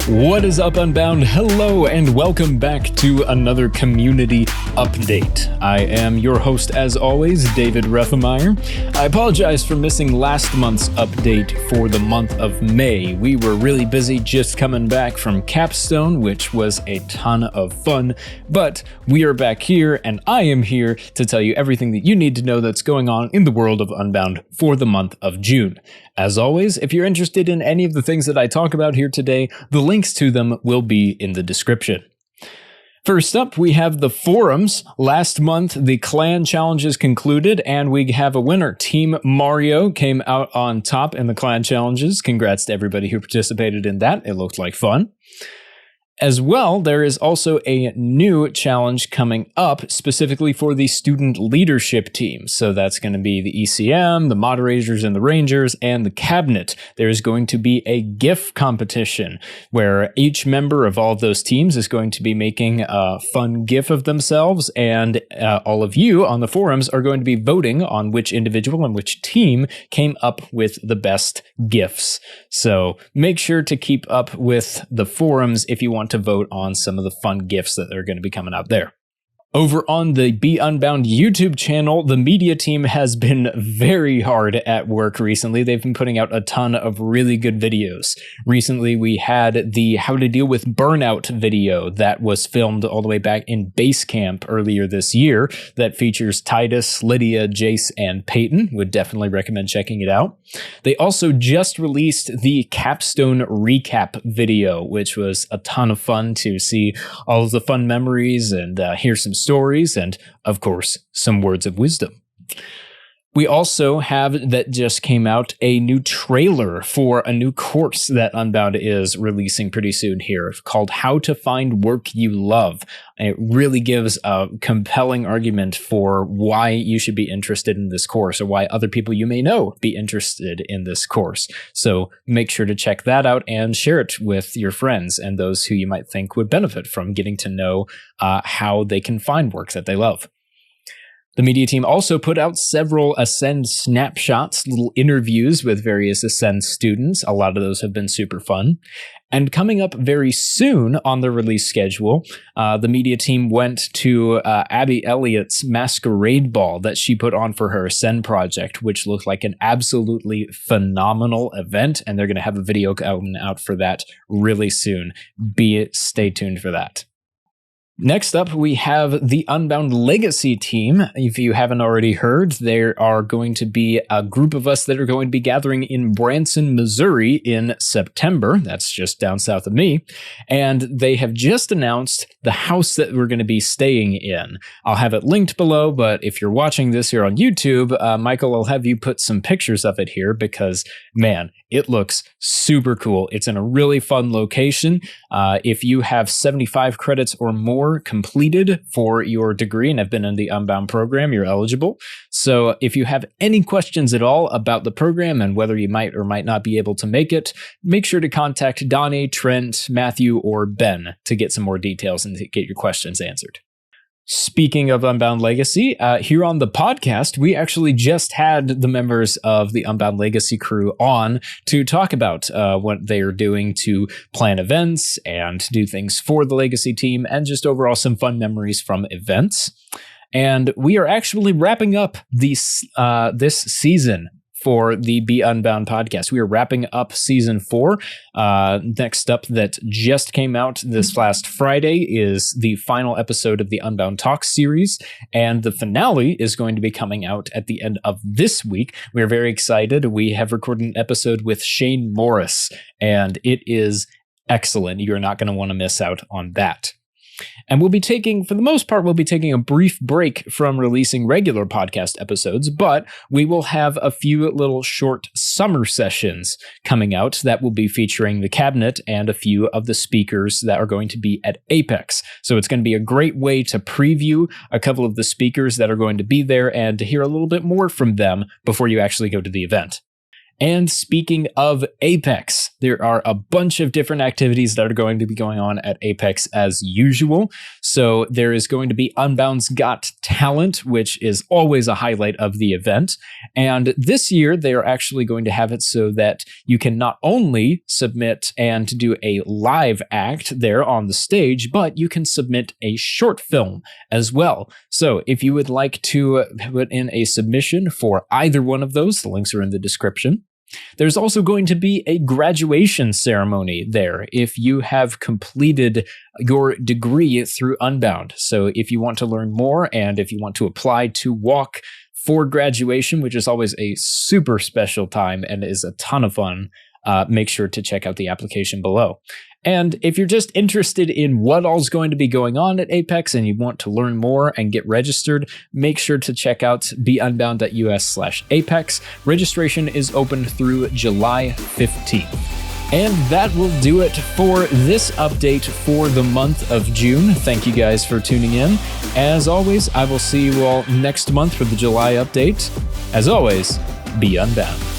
What is up, Unbound? Hello, and welcome back to another community update. I am your host, as always, David Refemeyer. I apologize for missing last month's update for the month of May. We were really busy just coming back from Capstone, which was a ton of fun, but we are back here, and I am here to tell you everything that you need to know that's going on in the world of Unbound for the month of June. As always, if you're interested in any of the things that I talk about here today, the links to them will be in the description. First up, we have the forums. Last month, the clan challenges concluded, and we have a winner. Team Mario came out on top in the clan challenges. Congrats to everybody who participated in that. It looked like fun. As well, there is also a new challenge coming up specifically for the student leadership team. So that's going to be the ECM, the moderators and the rangers, and the cabinet. There is going to be a GIF competition where each member of all of those teams is going to be making a fun GIF of themselves, and all of you on the forums are going to be voting on which individual and which team came up with the best GIFs. So make sure to keep up with the forums if you want to vote on some of the fun GIFs that are going to be coming out there. Over on the Be Unbound YouTube channel, the media team has been very hard at work recently. They've been putting out a ton of really good videos. Recently, we had the How to Deal with Burnout video that was filmed all the way back in base camp earlier this year that features Titus, Lydia, Jace, and Peyton. Would definitely recommend checking it out. They also just released the Capstone recap video, which was a ton of fun to see all of the fun memories and hear some stories and, of course, some words of wisdom. We also have, that just came out, a new trailer for a new course that Unbound is releasing pretty soon here called How to Find Work You Love. And it really gives a compelling argument for why you should be interested in this course or why other people you may know be interested in this course. So make sure to check that out and share it with your friends and those who you might think would benefit from getting to know how they can find work that they love. The media team also put out several Ascend snapshots, little interviews with various Ascend students. A lot of those have been super fun. And coming up very soon on the release schedule, the media team went to Abby Elliott's masquerade ball that she put on for her Ascend project, which looked like an absolutely phenomenal event. And they're going to have a video coming out for that really soon. Stay tuned for that. Next up, we have the Unbound Legacy team. If you haven't already heard, there are going to be a group of us that are going to be gathering in Branson, Missouri in September. That's just down south of me. And they have just announced the house that we're going to be staying in. I'll have it linked below, but if you're watching this here on YouTube, Michael, I'll have you put some pictures of it here because, man, it looks super cool. It's in a really fun location. If you have 75 credits or more completed for your degree and have been in the Unbound program, you're eligible. So if you have any questions at all about the program and whether you might or might not be able to make it, make sure to contact Donnie, Trent, Matthew, or Ben to get some more details and to get your questions answered. Speaking of Unbound Legacy, here on the podcast, we actually just had the members of the Unbound Legacy crew on to talk about what they are doing to plan events and do things for the Legacy team and just overall some fun memories from events. And we are actually wrapping up this season for the Be Unbound podcast. We are wrapping up season 4. Next up, that just came out this last Friday, is the final episode of the Unbound Talks series, and the finale is going to be coming out at the end of this week. We're very excited. We have recorded an episode with Shane Morris, and it is excellent. You're not going to want to miss out on that. And we'll be taking, for the most part, a brief break from releasing regular podcast episodes, but we will have a few little short summer sessions coming out that will be featuring the cabinet and a few of the speakers that are going to be at Apex. So it's going to be a great way to preview a couple of the speakers that are going to be there and to hear a little bit more from them before you actually go to the event. And speaking of Apex, there are a bunch of different activities that are going to be going on at Apex as usual. So there is going to be Unbound's Got Talent, which is always a highlight of the event. And this year, they are actually going to have it so that you can not only submit and do a live act there on the stage, but you can submit a short film as well. So if you would like to put in a submission for either one of those, the links are in the description. There's also going to be a graduation ceremony there if you have completed your degree through Unbound. So if you want to learn more and if you want to apply to walk for graduation, which is always a super special time and is a ton of fun, make sure to check out the application below. And if you're just interested in what all's going to be going on at Apex and you want to learn more and get registered, make sure to check out beunbound.us/Apex. Registration is open through July 15th. And that will do it for this update for the month of June. Thank you guys for tuning in. As always, I will see you all next month for the July update. As always, be unbound.